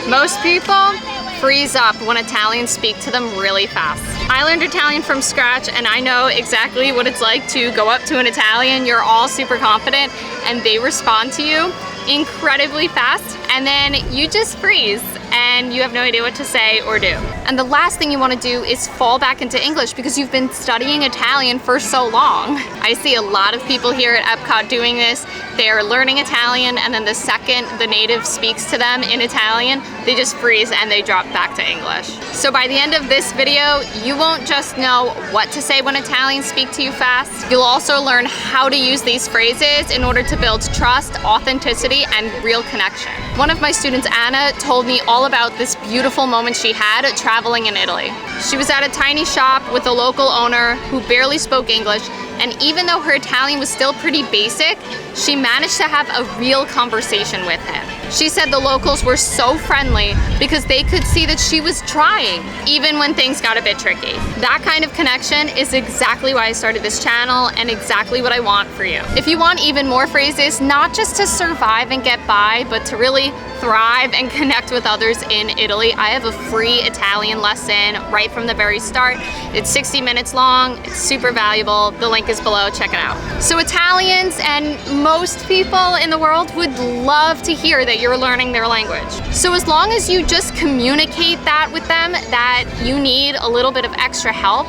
Most people freeze up when Italians speak to them really fast. I learned Italian from scratch and I know exactly what it's like to go up to an Italian, you're all super confident, and they respond to you incredibly fast, and then you just freeze and you have no idea what to say or do. And the last thing you want to do is fall back into English because you've been studying Italian for so long. I see a lot of people here at Epcot doing this. They are learning Italian, and then the second the native speaks to them in Italian, they just freeze and they drop back to English. So by the end of this video, you won't just know what to say when Italians speak to you fast, you'll also learn how to use these phrases in order to build trust, authenticity, and real connection. One of my students, Anna, told me all about this beautiful moment she had traveling in Italy. She was at a tiny shop with a local owner who barely spoke English, and even though her Italian was still pretty basic, she managed to have a real conversation with him. She said the locals were so friendly because they could see that she was trying, even when things got a bit tricky. That kind of connection is exactly why I started this channel and exactly what I want for you. If you want even more phrases, not just to survive and get by, but to really thrive and connect with others in Italy, I have a free Italian lesson right from the very start. It's 60 minutes long, it's super valuable. The link is below, check it out. So Italians and most people in the world would love to hear that you're learning their language. So as long as you just communicate that with them, that you need a little bit of extra help,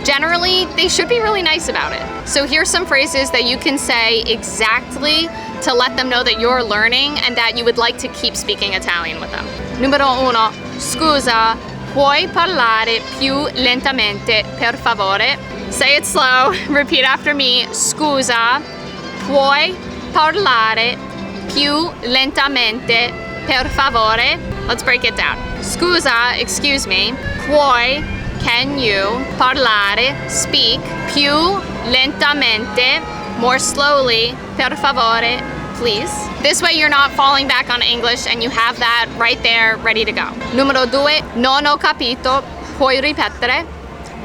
generally they should be really nice about it. So here's some phrases that you can say exactly to let them know that you're learning and that you would like to keep speaking Italian with them. Numero uno, scusa, puoi parlare più lentamente, per favore? Say it slow, repeat after me. Scusa, puoi parlare più lentamente, per favore? Let's break it down. Scusa, excuse me. Puoi, can you, parlare, speak, più lentamente, more slowly, per favore, please. This way you're not falling back on English and you have that right there ready to go. Numero due, non ho capito, puoi ripetere?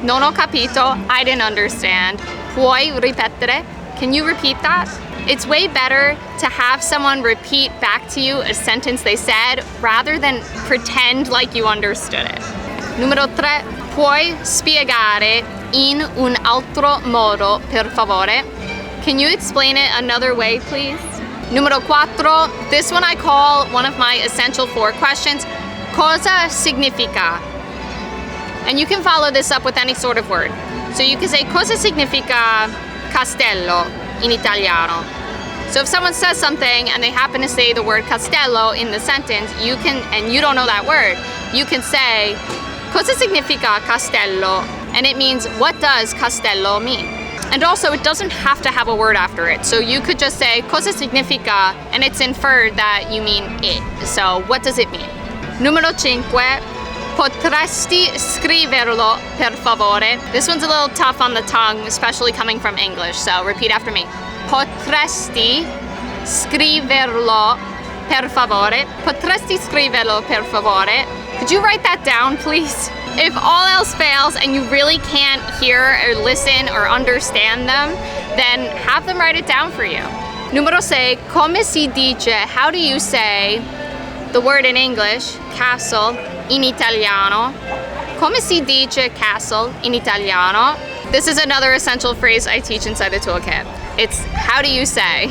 Non ho capito, I didn't understand. Puoi ripetere? Can you repeat that? It's way better to have someone repeat back to you a sentence they said rather than pretend like you understood it. Numero 3, puoi spiegare in un altro modo, per favore? Can you explain it another way, please? Numero 4, this one I call one of my essential 4 questions. Cosa significa? And you can follow this up with any sort of word. So you can say, cosa significa castello in Italiano? So if someone says something and they happen to say the word castello in the sentence, you can, and you don't know that word, you can say, cosa significa castello? And it means, what does castello mean? And also, it doesn't have to have a word after it. So you could just say, cosa significa, and it's inferred that you mean it. So what does it mean? Numero 5. Potresti scriverlo, per favore? This one's a little tough on the tongue, especially coming from English, so repeat after me. Potresti scriverlo, per favore? Potresti scriverlo, per favore? Could you write that down, please? If all else fails and you really can't hear or listen or understand them, then have them write it down for you. Numero 6, come si dice, how do you say the word in English, castle, in Italiano? Come si dice castle in Italiano? This is another essential phrase I teach inside the toolkit. It's how do you say?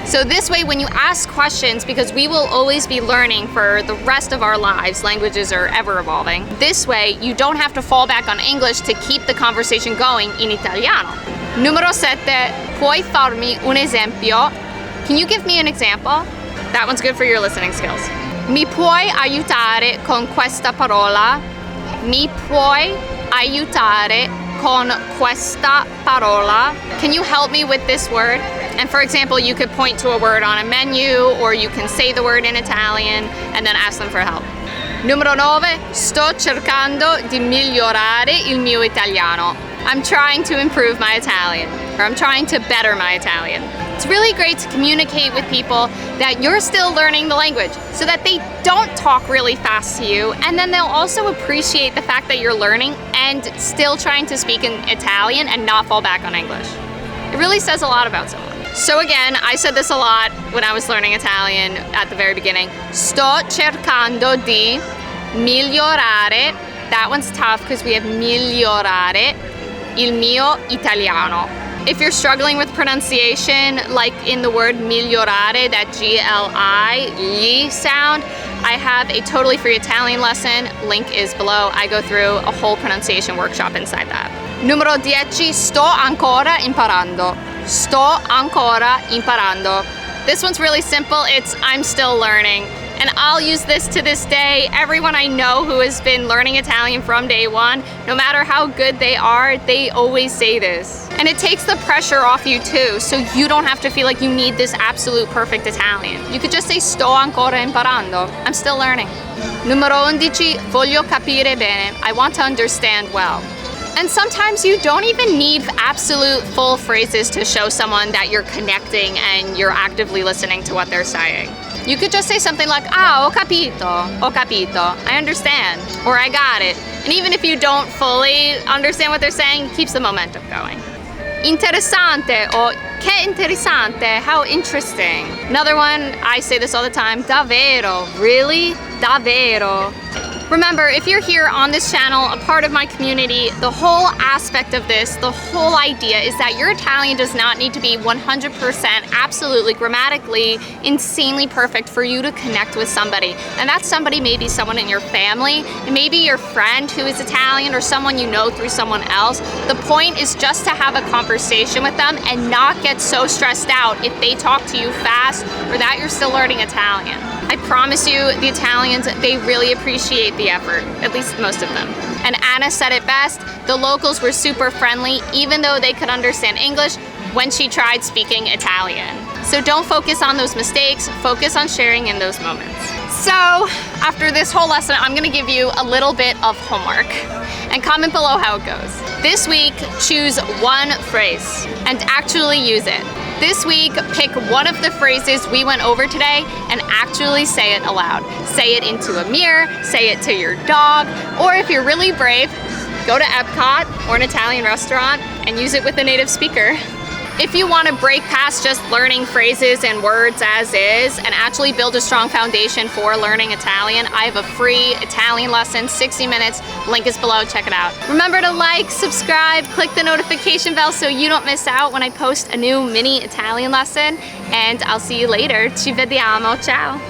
So this way, when you ask questions, because we will always be learning for the rest of our lives, languages are ever evolving. This way, you don't have to fall back on English to keep the conversation going in Italiano. Numero 7, puoi farmi un esempio? Can you give me an example? That one's good for your listening skills. Mi puoi aiutare con questa parola? Mi puoi aiutare con questa parola? Can you help me with this word? And for example, you could point to a word on a menu, or you can say the word in Italian and then ask them for help. Numero 9, sto cercando di migliorare il mio italiano. I'm trying to improve my Italian, or I'm trying to better my Italian. It's really great to communicate with people that you're still learning the language so that they don't talk really fast to you, and then they'll also appreciate the fact that you're learning and still trying to speak in Italian and not fall back on English. It really says a lot about someone. So again, I said this a lot when I was learning Italian at the very beginning. Sto cercando di migliorare. That one's tough because we have migliorare il mio italiano. If you're struggling with pronunciation, like in the word migliorare, that G-L-I sound, I have a totally free Italian lesson. Link is below. I go through a whole pronunciation workshop inside that. Numero 10, sto ancora imparando. Sto ancora imparando. This one's really simple. It's I'm still learning. And I'll use this to this day. Everyone I know who has been learning Italian from day one, no matter how good they are, they always say this. And it takes the pressure off you too, so you don't have to feel like you need this absolute perfect Italian. You could just say sto ancora imparando. I'm still learning. Numero 11, voglio capire bene. I want to understand well. And sometimes you don't even need absolute full phrases to show someone that you're connecting and you're actively listening to what they're saying. You could just say something like, ah, ho capito, I understand, or I got it. And even if you don't fully understand what they're saying, it keeps the momentum going. Interessante, or che interessante, how interesting. Another one, I say this all the time, davvero, really, davvero. Remember, if you're here on this channel, a part of my community, the whole aspect of this, the whole idea is that your Italian does not need to be 100% absolutely grammatically insanely perfect for you to connect with somebody. And that somebody may be someone in your family, it may be your friend who is Italian or someone you know through someone else. The point is just to have a conversation with them and not get so stressed out if they talk to you fast or that you're still learning Italian. I promise you, the Italians, they really appreciate the effort, at least most of them. And Anna said it best, the locals were super friendly, even though they could understand English when she tried speaking Italian. So don't focus on those mistakes, focus on sharing in those moments. So, after this whole lesson, I'm gonna give you a little bit of homework. And comment below how it goes. This week, choose one phrase and actually use it. This week, pick one of the phrases we went over today and actually say it aloud. Say it into a mirror, say it to your dog, or if you're really brave, go to Epcot or an Italian restaurant and use it with a native speaker. If you want to break past just learning phrases and words as is and actually build a strong foundation for learning Italian, I have a free Italian lesson, 60 minutes. Link is below, check it out. Remember to like, subscribe, click the notification bell so you don't miss out when I post a new mini Italian lesson. And I'll see you later. Ci vediamo, ciao.